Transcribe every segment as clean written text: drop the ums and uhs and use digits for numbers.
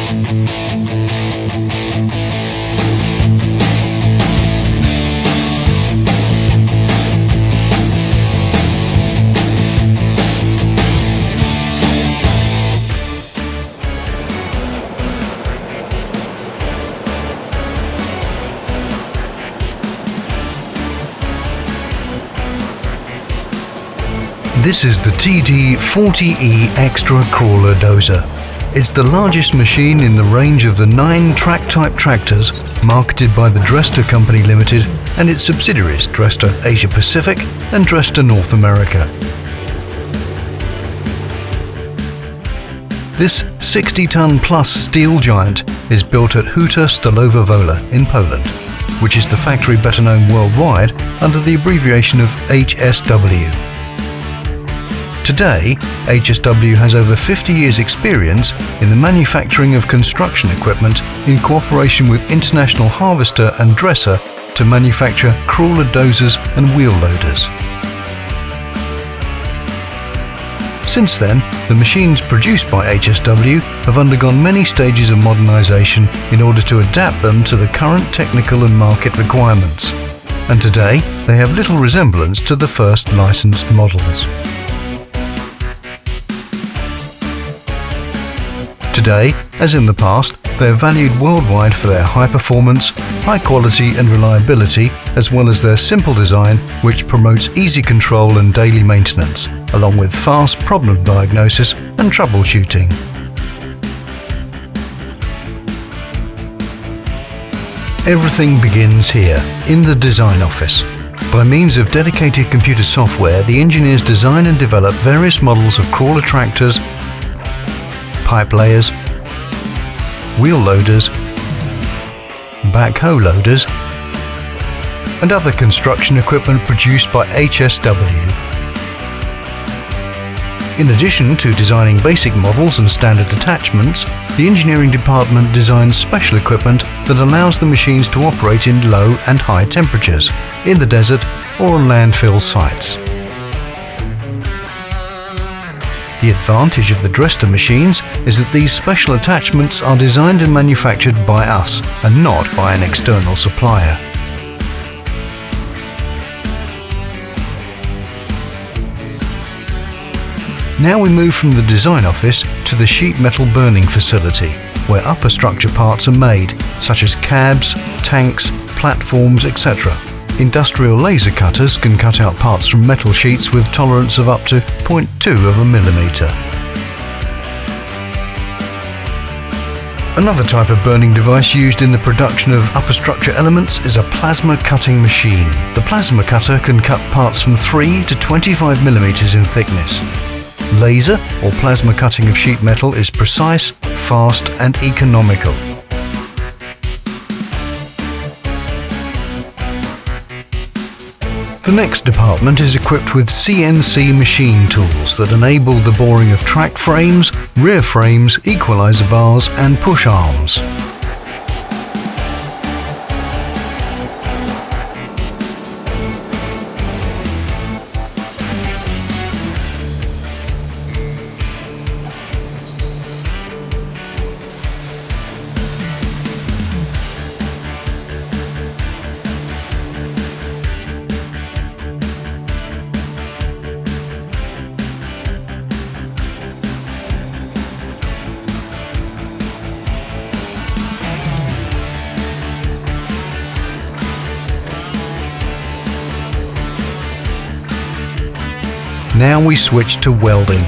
This is the TD40E Extra Crawler Dozer. It's the largest machine in the range of the 9 track-type tractors marketed by the DRESSTA Company Limited and its subsidiaries DRESSTA Asia Pacific and DRESSTA North America. This 60-ton plus steel giant is built at Huta Stalowa Wola in Poland, which is the factory better known worldwide under the abbreviation of HSW. Today, HSW has over 50 years' experience in the manufacturing of construction equipment in cooperation with International Harvester and Dresser to manufacture crawler dozers and wheel loaders. Since then, the machines produced by HSW have undergone many stages of modernization in order to adapt them to the current technical and market requirements. And today, they have little resemblance to the first licensed models. Today, as in the past, they are valued worldwide for their high performance, high quality and reliability, as well as their simple design, which promotes easy control and daily maintenance, along with fast problem diagnosis and troubleshooting. Everything begins here, in the design office. By means of dedicated computer software, the engineers design and develop various models of crawler tractors, pipe layers, wheel loaders, backhoe loaders, and other construction equipment produced by HSW. In addition to designing basic models and standard attachments, the engineering department designs special equipment that allows the machines to operate in low and high temperatures, in the desert or on landfill sites. The advantage of the DRESSTA machines is that these special attachments are designed and manufactured by us and not by an external supplier. Now we move from the design office to the sheet metal burning facility, where upper structure parts are made, such as cabs, tanks, platforms, etc. Industrial laser cutters can cut out parts from metal sheets with tolerance of up to 0.2 mm. Another type of burning device used in the production of upper structure elements is a plasma cutting machine. The plasma cutter can cut parts from 3 to 25 mm in thickness. Laser or plasma cutting of sheet metal is precise, fast and economical. The next department is equipped with CNC machine tools that enable the boring of track frames, rear frames, equalizer bars and push arms. Now we switch to welding.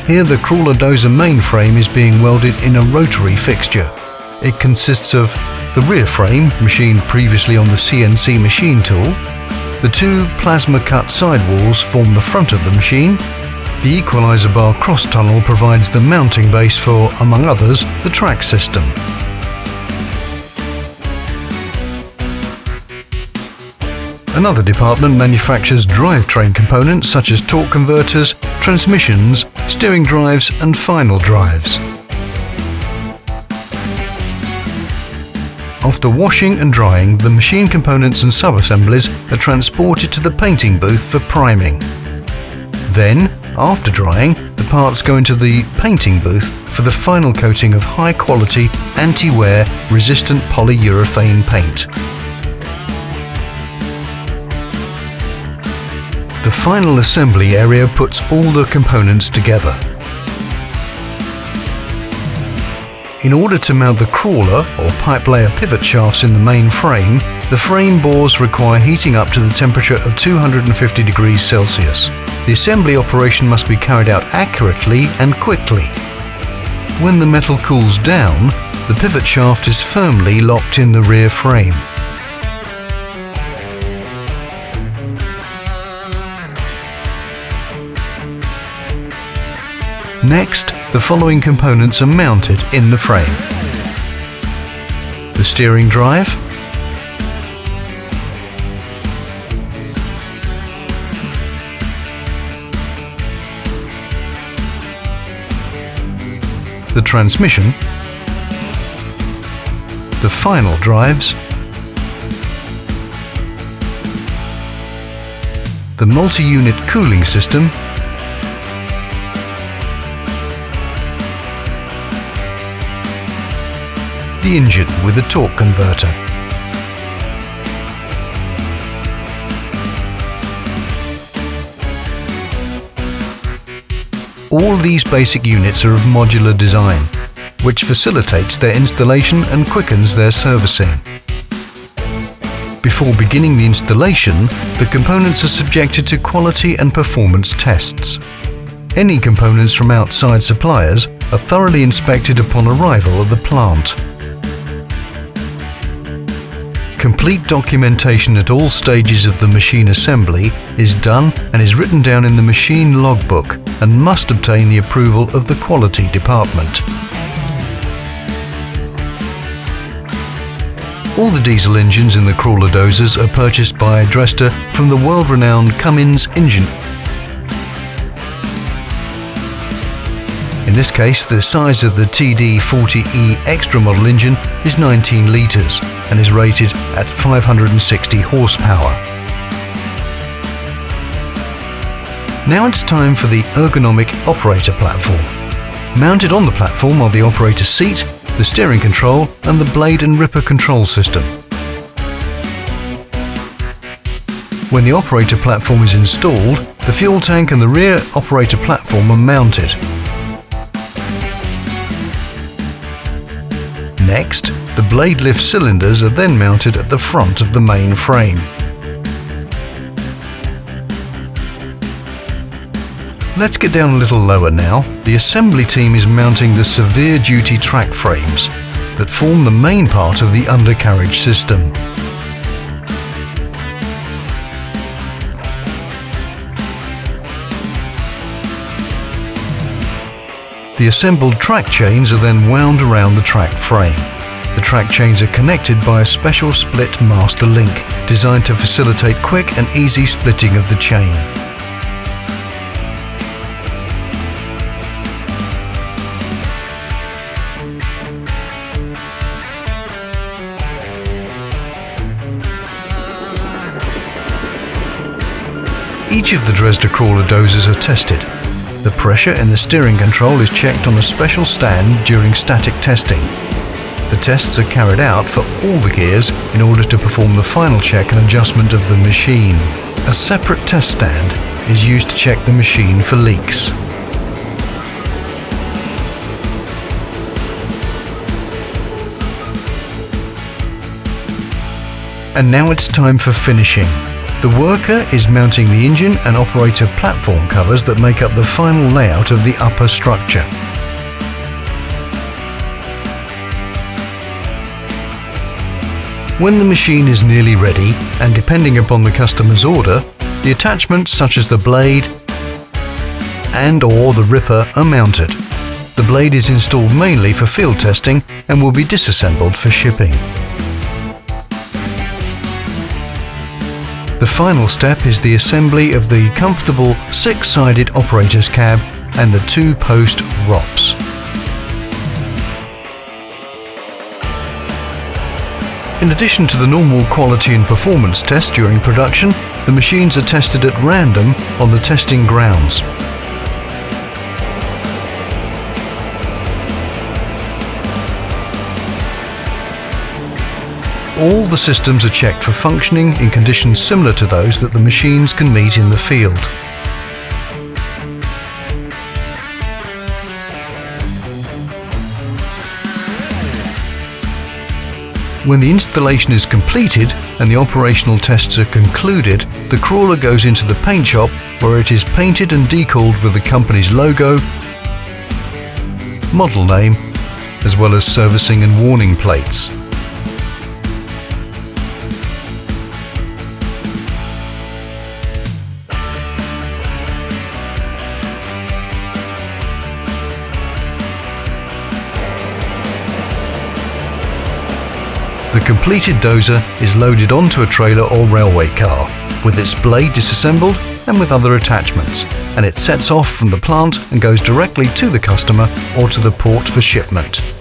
Here the crawler dozer mainframe is being welded in a rotary fixture. It consists of the rear frame, machined previously on the CNC machine tool. The two plasma cut sidewalls form the front of the machine. The equalizer bar cross tunnel provides the mounting base for, among others, the track system. Another department manufactures drivetrain components such as torque converters, transmissions, steering drives and final drives. After washing and drying, the machine components and sub-assemblies are transported to the painting booth for priming. Then, after drying, the parts go into the painting booth for the final coating of high-quality, anti-wear, resistant polyurethane paint. The final assembly area puts all the components together. In order to mount the crawler or pipe layer pivot shafts in the main frame, the frame bores require heating up to the temperature of 250 degrees Celsius. The assembly operation must be carried out accurately and quickly. When the metal cools down, the pivot shaft is firmly locked in the rear frame. Next, the following components are mounted in the frame: the steering drive, the transmission, the final drives, the multi-unit cooling system, the engine with a torque converter. All these basic units are of modular design, which facilitates their installation and quickens their servicing. Before beginning the installation, the components are subjected to quality and performance tests. Any components from outside suppliers are thoroughly inspected upon arrival at the plant. Complete documentation at all stages of the machine assembly is done and is written down in the machine logbook and must obtain the approval of the quality department. All the diesel engines in the crawler dozers are purchased by DRESSTA from the world-renowned Cummins engine. In this case, the size of the TD40E Extra model engine is 19 litres and is rated at 560 horsepower. Now it's time for the ergonomic operator platform. Mounted on the platform are the operator seat, the steering control and the blade and ripper control system. When the operator platform is installed, the fuel tank and the rear operator platform are mounted. Next, the blade lift cylinders are then mounted at the front of the main frame. Let's get down a little lower now. The assembly team is mounting the severe duty track frames that form the main part of the undercarriage system. The assembled track chains are then wound around the track frame. The track chains are connected by a special split master link designed to facilitate quick and easy splitting of the chain. Each of the DRESSTA crawler dozers are tested. The pressure in the steering control is checked on a special stand during static testing. The tests are carried out for all the gears in order to perform the final check and adjustment of the machine. A separate test stand is used to check the machine for leaks. And now it's time for finishing. The worker is mounting the engine and operator platform covers that make up the final layout of the upper structure. When the machine is nearly ready, and depending upon the customer's order, the attachments such as the blade and/or the ripper are mounted. The blade is installed mainly for field testing and will be disassembled for shipping. The final step is the assembly of the comfortable 6-sided operator's cab and the 2-post ROPs. In addition to the normal quality and performance tests during production, the machines are tested at random on the testing grounds. all the systems are checked for functioning in conditions similar to those that the machines can meet in the field. When the installation is completed and the operational tests are concluded, the crawler goes into the paint shop where it is painted and decalled with the company's logo, model name, as well as servicing and warning plates. The completed dozer is loaded onto a trailer or railway car, with its blade disassembled and with other attachments, and it sets off from the plant and goes directly to the customer or to the port for shipment.